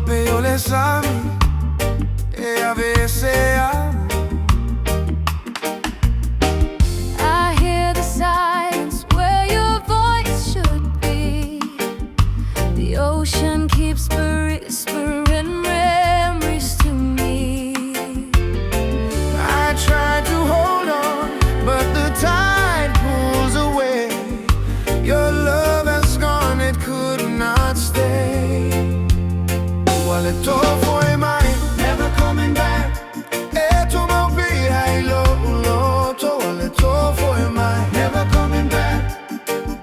golpe io l'esami e avesse amo. I hear the silence where your voice should be. The ocean keeps whispering memories to me. I tried to hold on, but the tide pulls away. Your love has gone, it could not stay. Well, it Toe Foi Mai, never coming back. E tu mo hai loto. Well, it Toe Foi Mai, never coming back.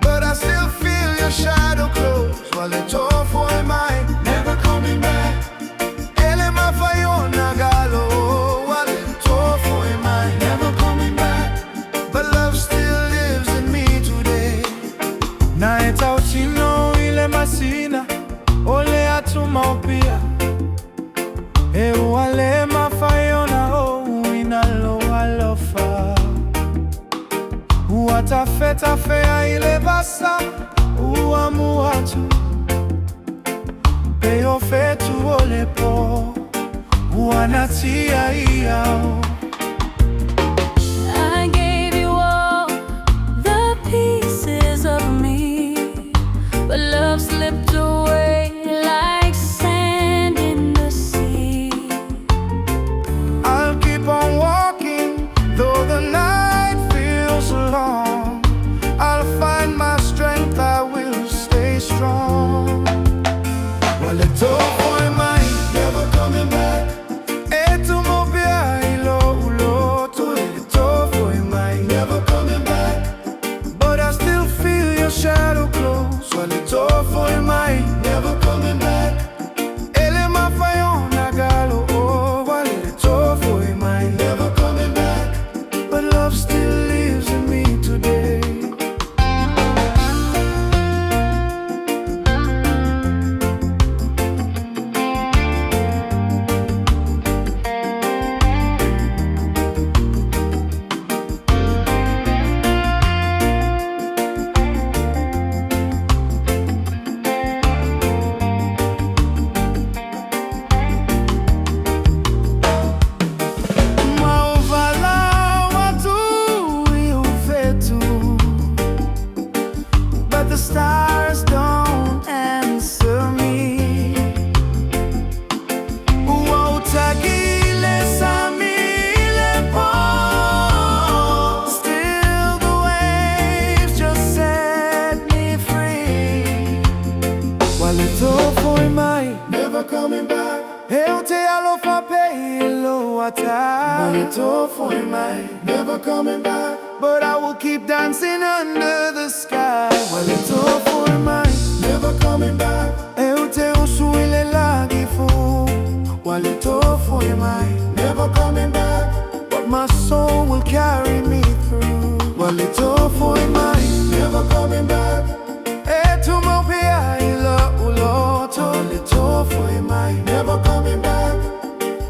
But I still feel your shadow close. Well, it Toe Foi Mai, never coming back. Ele ma fayo nagalo. Well, it Toe Foi Mai, never coming back. But love still lives in me today. Na etauchino ile masina ole atuma upia e wale mafayona o inalo alofa uatafeta fea ile basa uamuatu peo fetu ole po uanatia iao. I gave you all the pieces of me, but love slipped away like sand in the sea. I'll keep on walking, though the night feels long. I'll find my strength, I will stay strong. Well, it Toe Foi Mai, never coming back. E tu mo loto. It Toe Foi Mai, never coming back. But I still feel your shadow close. Well, it Toe Foi Mai, never coming back. Ele ma fayon nagalo. Oh, well, it Toe Foi Mai, never coming back. But love still lives in me today. But the stars don't answer me. Utagile samile po. Still the waves just set me free. While it Toe Foi Mai, never coming back. Eu te alofa pelo ata. While it Toe Foi Mai, never coming back. But I will keep dancing under the sky. Well, it Toe Foi Mai, never coming back. Eu te uso ile lagi fu. Well, it Toe Foi Mai, never coming back. But my soul will carry me through. Well, it Toe Foi Mai, never coming back. E tu mo ila uloto. Well, it Toe Foi Mai, never coming back.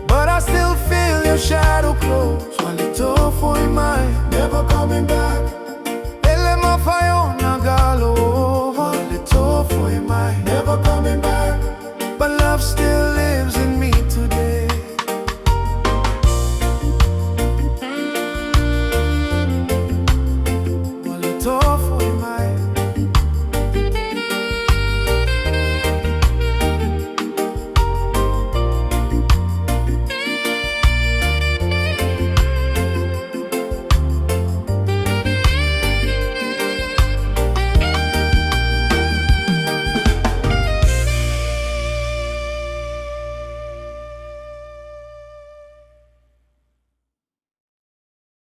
But I still feel your shadow close. Well, it Toe Foi Mai, never coming back. Ele ma fayo nagalo. Well, it Toe Foi Mai, never coming back. But love still lives in me today.